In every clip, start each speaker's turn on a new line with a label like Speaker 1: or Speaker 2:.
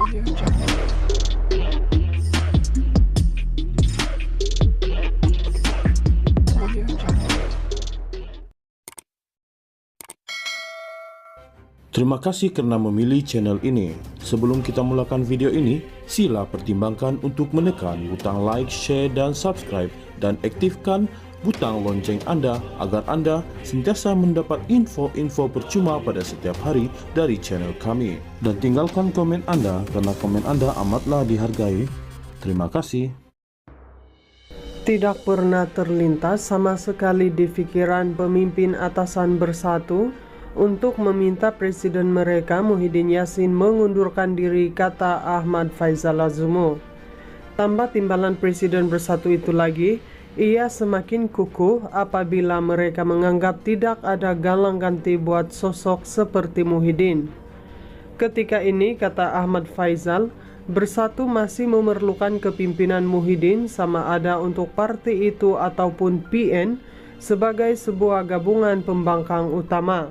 Speaker 1: Terima kasih karena memilih channel ini. Sebelum kita mulakan video ini, sila pertimbangkan untuk menekan butang like, share, dan subscribe, dan aktifkan butang lonceng Anda agar Anda sentiasa mendapat info-info percuma pada setiap hari dari channel kami. Dan tinggalkan komen Anda karena komen Anda amatlah dihargai. Terima kasih.
Speaker 2: Tidak pernah terlintas sama sekali di pikiran pemimpin atasan Bersatu untuk meminta presiden mereka Muhyiddin Yassin mengundurkan diri, kata Ahmad Faizal Lazumo. Tambah timbalan presiden Bersatu itu lagi, ia semakin kukuh apabila mereka menganggap tidak ada galang ganti buat sosok seperti Muhyiddin. Ketika ini, kata Ahmad Faizal, Bersatu masih memerlukan kepimpinan Muhyiddin sama ada untuk partai itu ataupun PN sebagai sebuah gabungan pembangkang utama.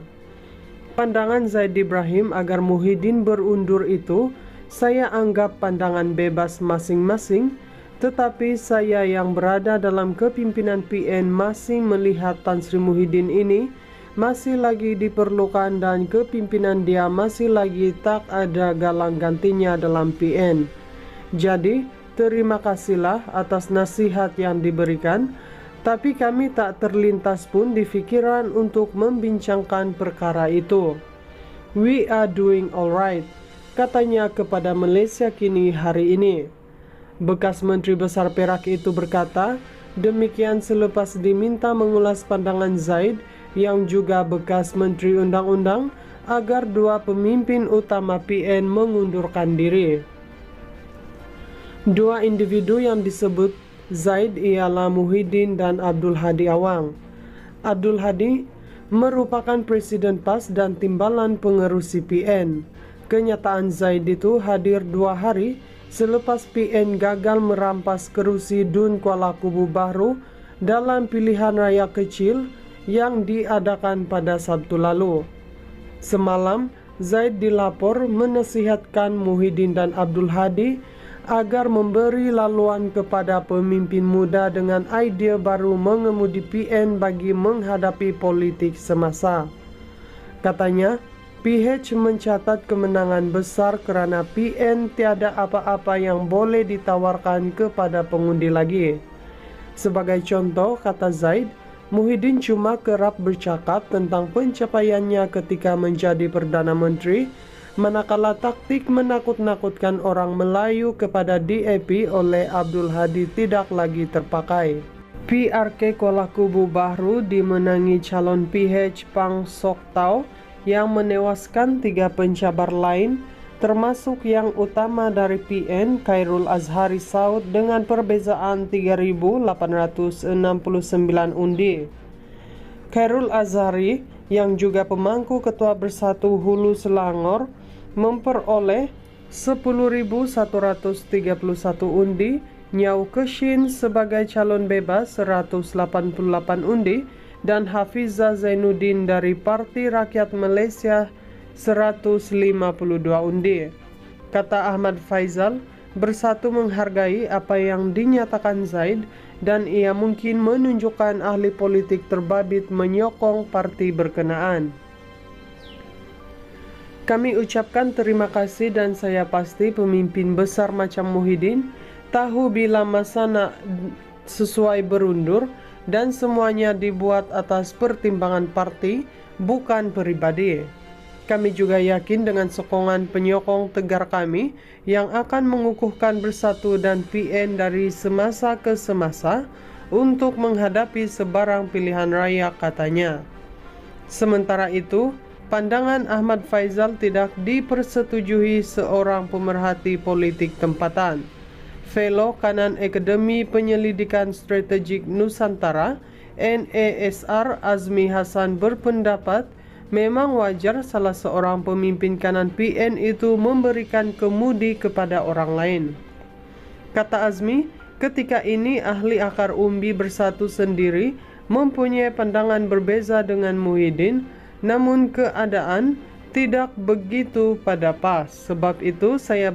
Speaker 2: Pandangan Zaid Ibrahim agar Muhyiddin berundur itu saya anggap pandangan bebas masing-masing, tetapi saya yang berada dalam kepimpinan PN masih melihat Tan Sri Muhyiddin ini masih lagi diperlukan dan kepimpinan dia masih lagi tak ada galang gantinya dalam PN. Jadi, terima kasihlah atas nasihat yang diberikan, tapi kami tak terlintas pun di pikiran untuk membincangkan perkara itu. We are doing alright, katanya kepada Malaysia Kini hari ini. Bekas Menteri Besar Perak itu berkata, demikian selepas diminta mengulas pandangan Zaid yang juga bekas Menteri Undang-Undang agar dua pemimpin utama PN mengundurkan diri. Dua individu yang disebut Zaid ialah Muhyiddin dan Abdul Hadi Awang. Abdul Hadi merupakan presiden PAS dan timbalan pengerusi PN. Kenyataan Zaid itu hadir 2 hari selepas PN gagal merampas kerusi Dun Kuala Kubu Bahru dalam pilihan raya kecil yang diadakan pada Sabtu lalu. Semalam, Zaid dilapor menasihatkan Muhyiddin dan Abdul Hadi agar memberi laluan kepada pemimpin muda dengan idea baru mengemudi PN bagi menghadapi politik semasa. Katanya, PH mencatat kemenangan besar kerana PN tiada apa-apa yang boleh ditawarkan kepada pengundi lagi. Sebagai contoh, kata Zaid, Muhyiddin cuma kerap bercakap tentang pencapaiannya ketika menjadi Perdana Menteri, manakala taktik menakut-nakutkan orang Melayu kepada DAP oleh Abdul Hadi tidak lagi terpakai. PRK Kuala Kubu Bahru dimenangi calon PH Pang Sok Tau yang menewaskan 3 pencabar lain, termasuk yang utama dari PN Khairul Azhari Saud dengan perbezaan 3.869 undi. Khairul Azhari yang juga pemangku Ketua Bersatu Hulu Selangor memperoleh 10.131 undi, Nyau Keshin sebagai calon bebas 188 undi, dan Hafiza Zainuddin dari Parti Rakyat Malaysia 152 undi. Kata Ahmad Faizal, Bersatu menghargai apa yang dinyatakan Zaid dan ia mungkin menunjukkan ahli politik terbabit menyokong parti berkenaan. Kami ucapkan terima kasih dan saya pasti pemimpin besar macam Muhyiddin tahu bila masa nak sesuai berundur dan semuanya dibuat atas pertimbangan parti, bukan peribadi. Kami juga yakin dengan sokongan penyokong tegar kami yang akan mengukuhkan Bersatu dan PN dari semasa ke semasa untuk menghadapi sebarang pilihan raya, katanya. Sementara itu, pandangan Ahmad Faizal tidak dipersetujui seorang pemerhati politik tempatan. Fellow Kanan Akademi Penyelidikan Strategik Nusantara NASR Azmi Hasan berpendapat memang wajar salah seorang pemimpin kanan PN itu memberikan kemudi kepada orang lain. Kata Azmi, ketika ini ahli akar umbi Bersatu sendiri mempunyai pandangan berbeza dengan Muhyiddin, namun keadaan tidak begitu pada PAS. Sebab itu saya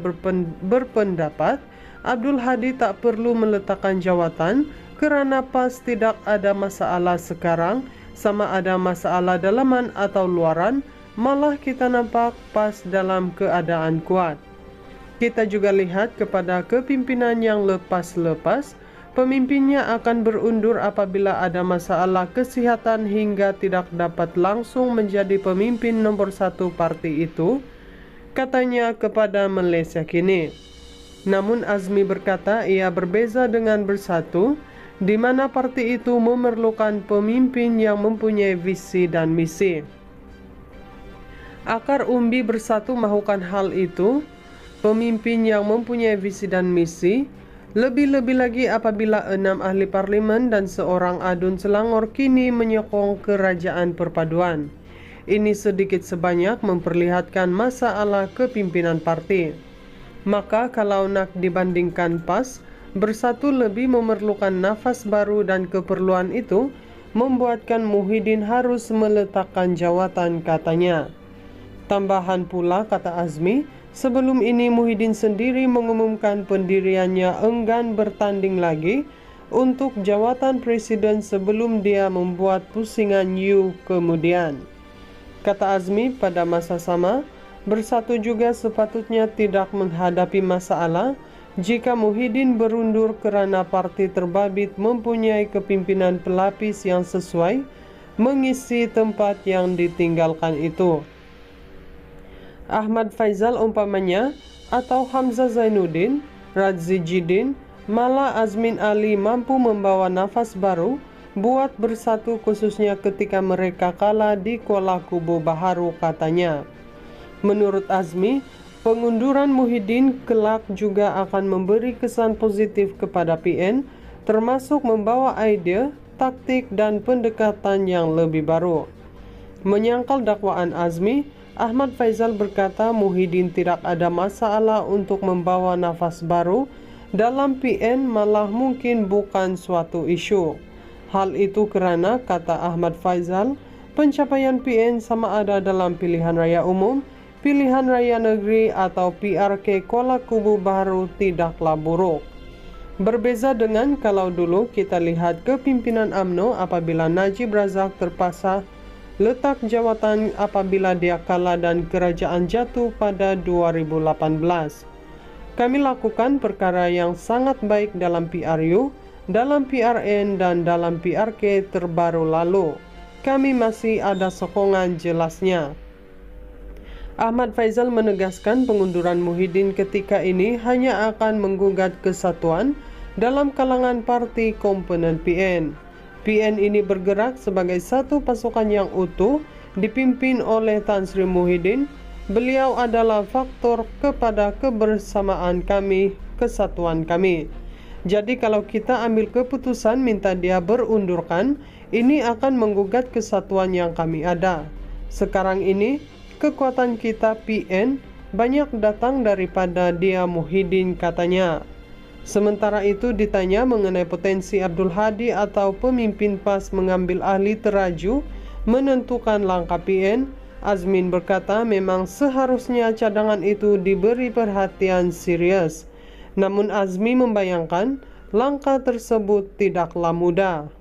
Speaker 2: berpendapat Abdul Hadi tak perlu meletakkan jawatan kerana PAS tidak ada masalah sekarang, sama ada masalah dalaman atau luaran, malah kita nampak PAS dalam keadaan kuat. Kita juga lihat kepada kepimpinan yang lepas-lepas, pemimpinnya akan berundur apabila ada masalah kesihatan hingga tidak dapat langsung menjadi pemimpin nomor 1 parti itu, katanya kepada Malaysia Kini. Namun Azmi berkata ia berbeza dengan Bersatu, di mana parti itu memerlukan pemimpin yang mempunyai visi dan misi. Akar umbi Bersatu mahukan hal itu, pemimpin yang mempunyai visi dan misi, lebih-lebih lagi apabila 6 ahli parlimen dan seorang adun Selangor kini menyokong kerajaan perpaduan. Ini sedikit sebanyak memperlihatkan masalah kepimpinan parti. Maka kalau nak dibandingkan PAS, Bersatu lebih memerlukan nafas baru dan keperluan itu membuatkan Muhyiddin harus meletakkan jawatan, katanya. Tambahan pula, kata Azmi, sebelum ini Muhyiddin sendiri mengumumkan pendiriannya enggan bertanding lagi untuk jawatan presiden sebelum dia membuat pusingan U kemudian. Kata Azmi, pada masa sama, Bersatu juga sepatutnya tidak menghadapi masalah jika Muhyiddin berundur kerana parti terbabit mempunyai kepimpinan pelapis yang sesuai mengisi tempat yang ditinggalkan itu. Ahmad Faizal umpamanya, atau Hamzah Zainuddin, Radzi Jidin, malah Azmin Ali mampu membawa nafas baru buat Bersatu khususnya ketika mereka kalah di Kuala Kubu Baharu, katanya. Menurut Azmi, pengunduran Muhyiddin kelak juga akan memberi kesan positif kepada PN, termasuk membawa idea, taktik dan pendekatan yang lebih baru. Menyangkal dakwaan Azmi, Ahmad Faizal berkata Muhyiddin tidak ada masalah untuk membawa nafas baru dalam PN, malah mungkin bukan suatu isu. Hal itu kerana, kata Ahmad Faizal, pencapaian PN sama ada dalam pilihan raya umum, pilihan raya negeri atau PRK Kuala Kubu Baharu tidaklah buruk. Berbeza dengan kalau dulu kita lihat kepimpinan UMNO apabila Najib Razak terpaksa letak jawatan apabila dia kalah dan kerajaan jatuh pada 2018. Kami lakukan perkara yang sangat baik dalam PRU, dalam PRN dan dalam PRK terbaru lalu. Kami masih ada sokongan, jelasnya. Ahmad Faizal menegaskan pengunduran Muhyiddin ketika ini hanya akan menggugat kesatuan dalam kalangan parti komponen PN. PN ini bergerak sebagai satu pasukan yang utuh dipimpin oleh Tan Sri Muhyiddin. Beliau adalah faktor kepada kebersamaan kami, kesatuan kami. Jadi kalau kita ambil keputusan minta dia berundurkan, ini akan menggugat kesatuan yang kami ada. Sekarang ini kekuatan kita PN banyak datang daripada dia Muhyiddin, katanya. Sementara itu ditanya mengenai potensi Abdul Hadi atau pemimpin PAS mengambil ahli teraju menentukan langkah PN, Azmin berkata memang seharusnya cadangan itu diberi perhatian serius. Namun Azmi membayangkan langkah tersebut tidaklah mudah.